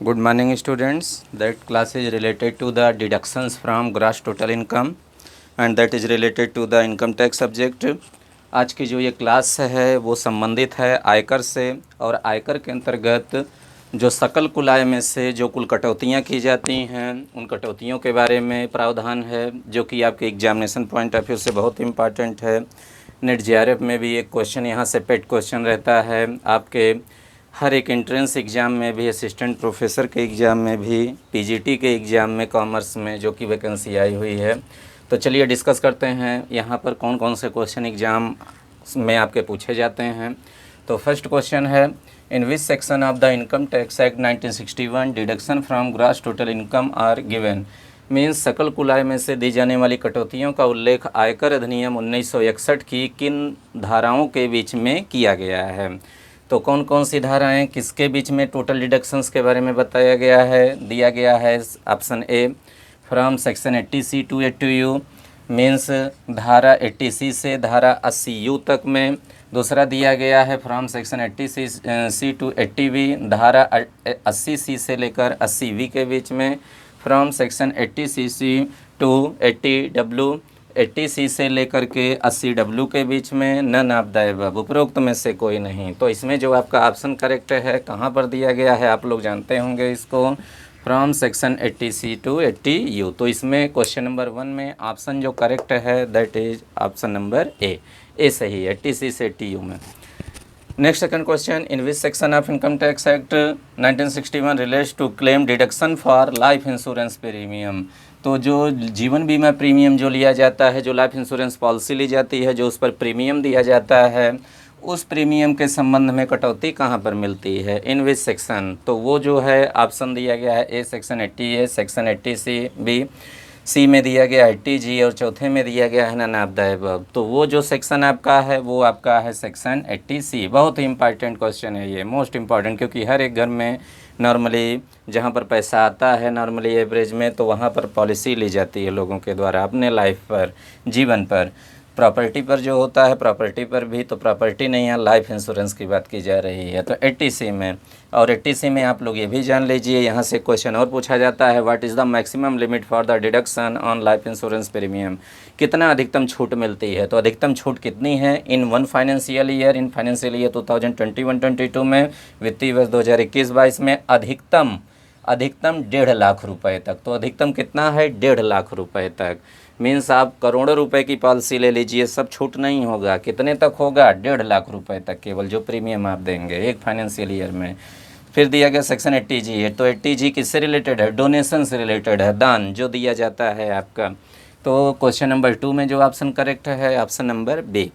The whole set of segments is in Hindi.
Good morning students. That class is related to the deductions from gross total income and that is related to the income tax subject. आज की जो ये क्लास है वो संबंधित है आयकर से और आयकर के अंतर्गत जो सकल कुल आय में से जो कुल कटौतियाँ की जाती हैं उन कटौतियों के बारे में प्रावधान है जो कि आपके एग्जामिनेशन पॉइंट ऑफ व्यू से बहुत इम्पॉर्टेंट है। नेट जेआरएफ में भी एक क्वेश्चन यहाँ से पेट क्वेश्चन रहता है, आपके हर एक एंट्रेंस एग्ज़ाम में भी, असिस्टेंट प्रोफेसर के एग्ज़ाम में भी, पीजीटी के एग्ज़ाम में कॉमर्स में जो कि वैकेंसी आई हुई है। तो चलिए डिस्कस करते हैं यहाँ पर कौन कौन से क्वेश्चन एग्ज़ाम में आपके पूछे जाते हैं। तो फर्स्ट क्वेश्चन है, in which section of the income tax act 1961 deduction from gross total income are given. Means सकल कुल आय में से दी जाने वाली कटौतियों का उल्लेख आयकर अधिनियम 1961 की किन धाराओं के बीच में किया गया है। तो कौन कौन सी धाराएं किसके बीच में टोटल डिडक्शंस के बारे में बताया गया है, दिया गया है। Option A from section 80C to 80U, means धारा 80C से धारा 80U तक में। दूसरा दिया गया है from section 80C to 80V, धारा 80C से लेकर 80V के बीच में। From section 80CC to 80W, 80C से लेकर के 80W के बीच में। नन ऑफ द अबव, उपरोक्त में से कोई नहीं। तो इसमें जो आपका ऑप्शन करेक्ट है कहाँ पर दिया गया है आप लोग जानते होंगे इसको, from section 80C to 80U। तो इसमें क्वेश्चन नंबर 1 में ऑप्शन जो करेक्ट है that is option number A सही है, 80C से 80U में। Next second question, in which section of income tax act 1961 relates to claim deduction for life insurance premium. तो जो जीवन बीमा प्रीमियम जो लिया जाता है, जो लाइफ इंश्योरेंस पॉलिसी ली जाती है, जो उस पर प्रीमियम दिया जाता है, उस प्रीमियम के संबंध में कटौती कहाँ पर मिलती है, इन विच सेक्शन। तो वो जो है ऑप्शन दिया गया है A section 80A, section 80C, B C में दिया गया 80G और चौथे में दिया गया है नन ऑफ द अबव। तो वो जो सेक्शन आपका है वो आपका है सेक्शन 80C। बहुत ही इंपॉर्टेंट क्वेश्चन है ये, मोस्ट इम्पॉर्टेंट, क्योंकि हर एक घर में नॉर्मली जहाँ पर पैसा आता है नॉर्मली एवरेज में, तो वहाँ पर पॉलिसी ली जाती है लोगों के द्वारा अपने लाइफ पर, जीवन पर। प्रॉपर्टी पर जो होता है, प्रॉपर्टी पर भी, तो प्रॉपर्टी नहीं है, लाइफ इंश्योरेंस की बात की जा रही है। तो 80C में, और 80C में आप लोग ये भी जान लीजिए, यहाँ से क्वेश्चन और पूछा जाता है, what is the maximum limit for the deduction on life insurance premium. कितना अधिकतम छूट मिलती है, तो अधिकतम छूट कितनी है in one financial year, in financial year 2021-22 में, वित्तीय वर्ष 2021-22 में अधिकतम 1.5 लाख रुपए तक। तो अधिकतम कितना है, 1.5 लाख रुपए तक। मीन्स आप करोड़ों रुपए की पॉलिसी ले लीजिए, सब छूट नहीं होगा। कितने तक होगा, 1.5 लाख रुपए तक केवल जो प्रीमियम आप देंगे एक फाइनेंशियल ईयर में। फिर दिया गया सेक्शन 80G है, तो 80G किससे रिलेटेड है, डोनेशन से रिलेटेड है, दान जो दिया जाता है आपका। तो क्वेश्चन नंबर 2 में जो ऑप्शन करेक्ट है option number B.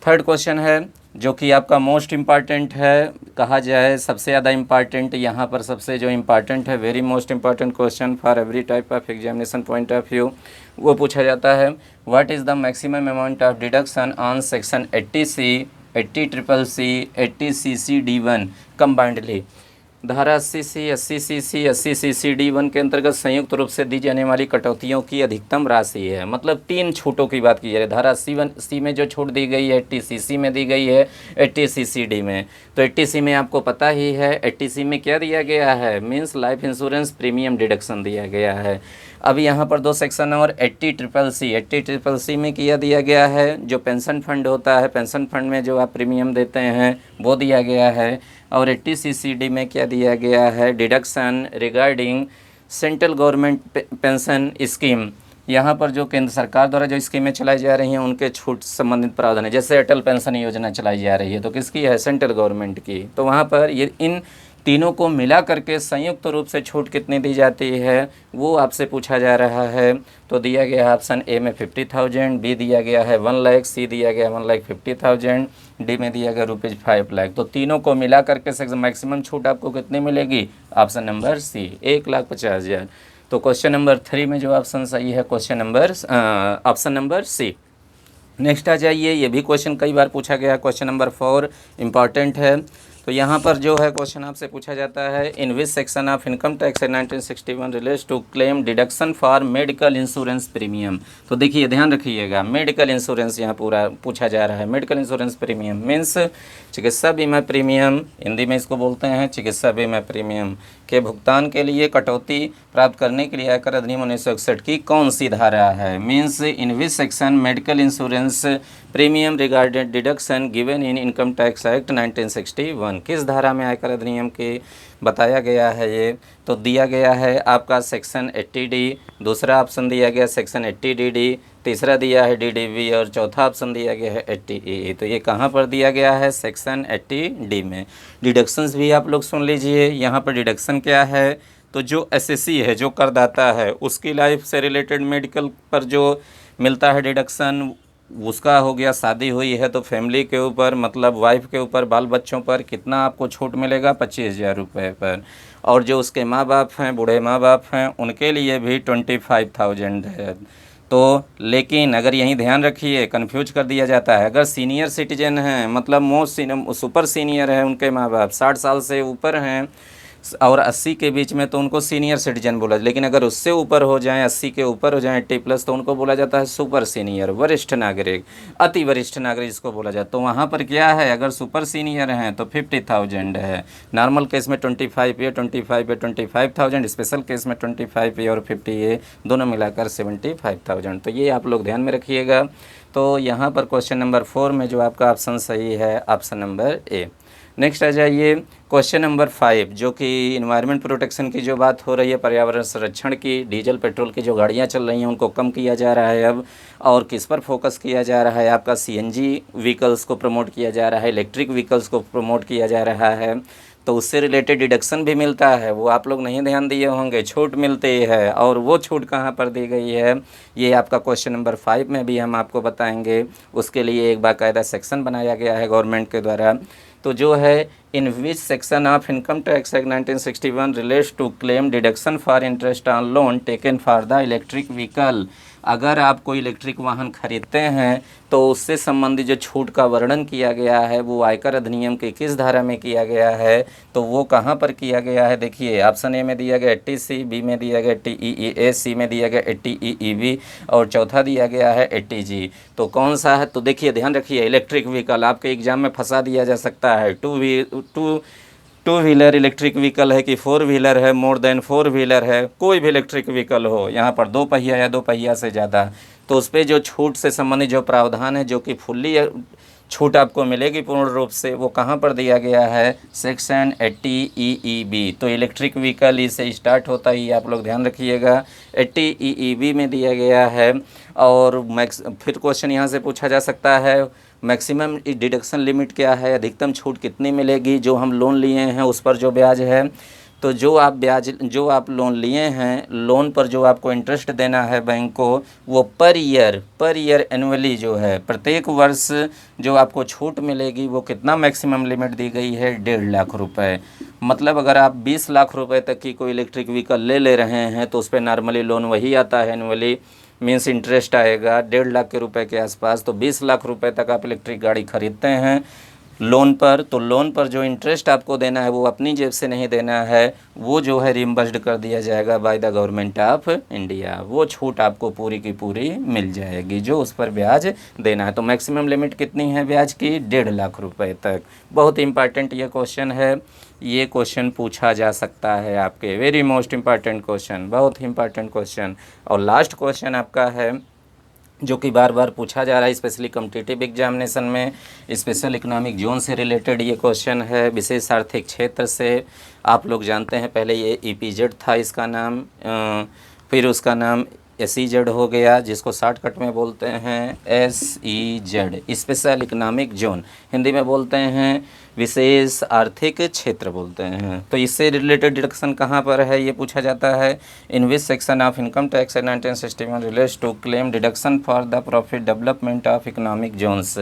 Third question है जो कि आपका मोस्ट इम्पॉर्टेंट है, कहा जाए सबसे ज़्यादा इम्पॉर्टेंट, यहाँ पर सबसे जो इम्पॉर्टेंट है, very most important question for every type of examination point of view, वो पूछा जाता है, what is the maximum amount of deduction on section 80C, 80CCC, 80CCD1 combinedly. धारा 80C, 80CC, 80CCD1 के अंतर्गत संयुक्त रूप से दी जाने वाली कटौतियों की अधिकतम राशि है। मतलब 3 छूटों की बात की जा रही है। धारा C में जो छूट दी गई है, 80CC में दी गई है, 80CCD में। तो 80C में आपको पता ही है, 80C में क्या दिया गया है, means life insurance premium deduction दिया गया है। अब यहाँ पर 2 सेक्शन और 80CCC में किया दिया गया है, जो पेंशन फंड होता है, पेंशन फंड में जो आप प्रीमियम देते हैं वो दिया गया है। और 80CCD में क्या दिया गया है, deduction regarding central government pension scheme. यहाँ पर जो केंद्र सरकार द्वारा जो स्कीमें चलाई जा रही हैं उनके छूट संबंधित प्रावधान है। जैसे अटल पेंशन योजना चलाई जा रही है तो किसकी है, सेंट्रल गवर्नमेंट की। तो वहाँ पर ये इन तीनों को मिला करके संयुक्त रूप से छूट कितनी दी जाती है वो आपसे पूछा जा रहा है। तो दिया गया है ऑप्शन ए में 50,000, बी दिया गया है 1 लाख, सी दिया गया 1,50,000, डी में दिया गया ₹5 लाख। तो तीनों को मिला करके मैक्सिमम छूट आपको कितनी मिलेगी, ऑप्शन नंबर सी, 1,50,000। तो क्वेश्चन नंबर 3 में जो ऑप्शन सही है question number option number C. Next आ जाइए, ये भी क्वेश्चन कई बार पूछा गया, क्वेश्चन नंबर 4 इम्पॉर्टेंट है। तो यहाँ पर जो है क्वेश्चन आपसे पूछा जाता है, in which section of income tax 1961 relates to claim deduction for medical insurance premium. तो देखिए ध्यान रखिएगा, मेडिकल इंश्योरेंस यहाँ पूरा पूछा जा रहा है। मेडिकल इंश्योरेंस प्रीमियम मीन्स चिकित्सा बीमा प्रीमियम, हिंदी में इसको बोलते हैं चिकित्सा बीमा प्रीमियम के भुगतान के लिए कटौती प्राप्त करने के लिए आयकर अधिनियम 1961 की कौन सी धारा है। Means in which section medical insurance premium regarded deduction given in income tax act 1961, किस धारा में आयकर अधिनियम के बताया गया है ये। तो दिया गया है आपका सेक्शन 80D, दूसरा ऑप्शन दिया गया सेक्शन 80DD, तीसरा दिया है DDB और चौथा ऑप्शन दिया गया है 80EE। तो ये कहाँ पर दिया गया है, सेक्शन 80D में। डिडक्शंस भी आप लोग सुन लीजिए, यहाँ पर डिडक्शन क्या है, तो जो एसएससी है, जो करदाता है, उसकी लाइफ से रिलेटेड मेडिकल पर जो मिलता है डिडक्शन, उसका हो गया। शादी हुई है तो फैमिली के ऊपर, मतलब वाइफ के ऊपर, बाल बच्चों पर कितना आपको छूट मिलेगा, 25,000 रुपये पर। और जो उसके माँ बाप हैं, बूढ़े माँ बाप हैं, उनके लिए भी 25,000 है। तो लेकिन अगर यहीं ध्यान रखिए, कन्फ्यूज कर दिया जाता है, अगर सीनियर सिटीजन हैं, मतलब मोस्ट सुपर सीनियर है, उनके माँ बाप 60 साल से ऊपर हैं और 80 के बीच में, तो उनको सीनियर सिटीजन बोला। लेकिन अगर उससे ऊपर हो जाएं, 80 के ऊपर हो जाएं 80+, तो उनको बोला जाता है सुपर सीनियर, वरिष्ठ नागरिक, अति वरिष्ठ नागरिक जिसको बोला जाता है। तो वहाँ पर क्या है, अगर सुपर सीनियर हैं तो 50,000 है, नॉर्मल केस में 25 या 25,000, स्पेशल केस में 25 और 50 दोनों मिलाकर 75,000। तो ये आप लोग ध्यान में रखिएगा। तो यहाँ पर क्वेश्चन नंबर 4 में जो आपका ऑप्शन सही है, ऑप्शन नंबर ए। नेक्स्ट आ जाइए क्वेश्चन नंबर 5, जो कि इन्वायरमेंट प्रोटेक्शन की जो बात हो रही है, पर्यावरण संरक्षण की। डीजल पेट्रोल की जो गाड़ियां चल रही हैं उनको कम किया जा रहा है अब, और किस पर फोकस किया जा रहा है, आपका सीएनजी व्हीकल्स को प्रमोट किया जा रहा है, इलेक्ट्रिक व्हीकल्स को प्रमोट किया जा रहा है। तो उससे रिलेटेड डिडक्शन भी मिलता है, वो आप लोग नहीं ध्यान दिए होंगे, छूट मिलती है। और वो छूट कहाँ पर दी गई है, ये आपका क्वेश्चन नंबर 5 में भी हम आपको बताएंगे। उसके लिए एक बाकायदा सेक्शन बनाया गया है गवर्नमेंट के द्वारा। तो जो है, in which section of income tax act 1961 relates to claim deduction for interest on loan taken for the electric vehicle. अगर आप कोई इलेक्ट्रिक वाहन खरीदते हैं तो उससे संबंधित जो छूट का वर्णन किया गया है वो आयकर अधिनियम की किस धारा में किया गया है, तो वो कहाँ पर किया गया है। देखिए ऑप्शन ए में दिया गया 80C, बी में दिया गया 80EA, सी में दिया गया 80EEB और चौथा दिया गया है 80G। तो कौन सा है, तो देखिए ध्यान रखिए, इलेक्ट्रिक व्हीकल आपके एग्जाम में फंसा दिया जा सकता है। टू व्हीलर इलेक्ट्रिक व्हीकल है कि 4 व्हीलर है, मोर देन 4 व्हीलर है, कोई भी इलेक्ट्रिक व्हीकल हो, यहाँ पर 2 पहिया या 2 पहिया से ज़्यादा, तो उस पर जो छूट से संबंधित जो प्रावधान है, जो कि फुल्ली छूट आपको मिलेगी पूर्ण रूप से, वो कहाँ पर दिया गया है, सेक्शन 80EEB। तो इलेक्ट्रिक व्हीकल इससे स्टार्ट होता ही, आप लोग ध्यान रखिएगा, 80EEB में दिया गया है। और फिर क्वेश्चन यहाँ से पूछा जा सकता है, मैक्सिमम डिडक्शन लिमिट क्या है, अधिकतम छूट कितनी मिलेगी, जो हम लोन लिए हैं उस पर जो ब्याज है। तो जो आप लोन लिए हैं, लोन पर जो आपको इंटरेस्ट देना है बैंक को, वो पर ईयर एनुअली जो है, प्रत्येक वर्ष जो आपको छूट मिलेगी, वो कितना मैक्सिमम लिमिट दी गई है, 1.5 लाख रुपए। मतलब अगर आप 20 लाख रुपए तक की कोई इलेक्ट्रिक व्हीकल ले रहे हैं तो उस पर नॉर्मली लोन वही आता है, एनुअली मीन्स इंटरेस्ट आएगा 1.5 लाख के रुपए के आसपास। तो 20 लाख रुपए तक आप इलेक्ट्रिक गाड़ी खरीदते हैं लोन पर, तो लोन पर जो इंटरेस्ट आपको देना है वो अपनी जेब से नहीं देना है, वो जो है रिम्बर्स्ड कर दिया जाएगा by the government of India. वो छूट आपको पूरी की पूरी मिल जाएगी जो उस पर ब्याज देना है। तो मैक्सिमम लिमिट कितनी है ब्याज की, 1.5 लाख रुपए तक। बहुत इंपॉर्टेंट ये क्वेश्चन है, ये क्वेश्चन पूछा जा सकता है आपके, वेरी मोस्ट इम्पॉर्टेंट क्वेश्चन, बहुत इंपॉर्टेंट क्वेश्चन। और लास्ट क्वेश्चन आपका है जो कि बार बार पूछा जा रहा है, स्पेशली कॉम्पिटिटिव एग्जामिनेशन में, स्पेशल इकोनॉमिक जोन से रिलेटेड ये क्वेश्चन है, विशेष आर्थिक क्षेत्र से। आप लोग जानते हैं पहले ये EPZ था इसका नाम, फिर उसका नाम SEZ हो गया, जिसको शॉर्टकट में बोलते हैं SEZ, special economic zone, Hindi में बोलते हैं विशेष आर्थिक क्षेत्र बोलते हैं। तो इससे रिलेटेड डिडक्शन कहाँ पर है ये पूछा जाता है, in which section of income tax 1961 relates to claim deduction for the profit development of economic zones.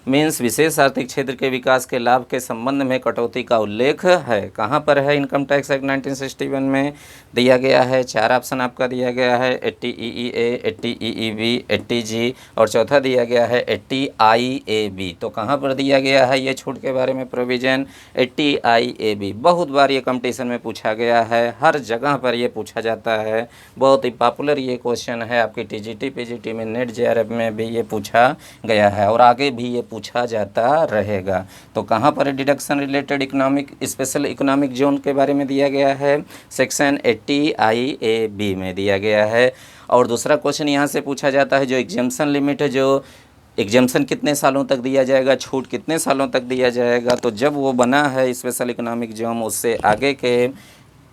Means विशेष आर्थिक क्षेत्र के विकास के लाभ के संबंध में कटौती का उल्लेख है। कहाँ पर है, इनकम टैक्स एक्ट 1961 में दिया गया है। 4 ऑप्शन आपका दिया गया है, 80EEA, 80EEB, 80G और चौथा दिया गया है 80IAB। तो कहाँ पर दिया गया है, ये छूट के बारे में प्रोविजन 80 IAB। बहुत बार ये कंपटीशन में पूछा गया है, हर जगह पर ये पूछा जाता है, बहुत ही पॉपुलर ये क्वेश्चन है। आपकी TGT PGT में, नेट JRF में भी ये पूछा गया है और आगे भी ये पूछा जाता रहेगा। तो कहाँ पर deduction related economic special economic zone के बारे में दिया गया है, सेक्शन 80 IAB में दिया गया है। और दूसरा क्वेश्चन यहाँ से पूछा जाता है, जो एग्जाम्शन लिमिट है, जो एग्जाम्शन कितने सालों तक दिया जाएगा, छूट कितने सालों तक दिया जाएगा। तो जब वो बना है स्पेशल इकोनॉमिक जोन, उससे आगे के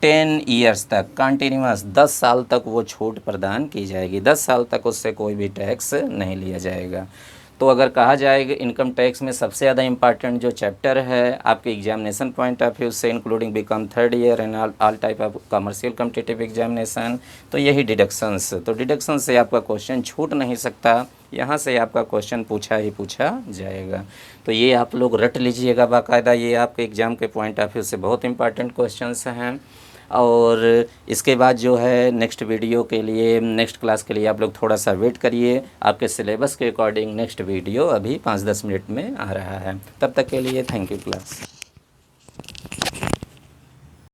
10 ईयर्स तक कंटिन्यूस 10 साल तक वो छूट प्रदान की जाएगी, 10 साल तक उससे कोई भी टैक्स नहीं लिया जाएगा। तो अगर कहा जाएगा इनकम टैक्स में सबसे ज़्यादा इम्पॉर्टेंट जो चैप्टर है आपके एग्जामिनेशन पॉइंट ऑफ व्यू से, including BCom third year and all type of commercial competitive examination, तो यही डिडक्शंस। तो डिडक्शन से आपका क्वेश्चन छूट नहीं सकता, यहाँ से आपका क्वेश्चन पूछा ही पूछा जाएगा। तो ये आप लोग रट लीजिएगा बाकायदा, ये आपके एग्ज़ाम के पॉइंट ऑफ व्यू से बहुत इंपॉर्टेंट क्वेश्चंस हैं। और इसके बाद जो है नेक्स्ट वीडियो के लिए, नेक्स्ट क्लास के लिए आप लोग थोड़ा सा वेट करिए, आपके सिलेबस के अकॉर्डिंग नेक्स्ट वीडियो अभी 5-10 मिनट में आ रहा है। तब तक के लिए थैंक यू क्लास।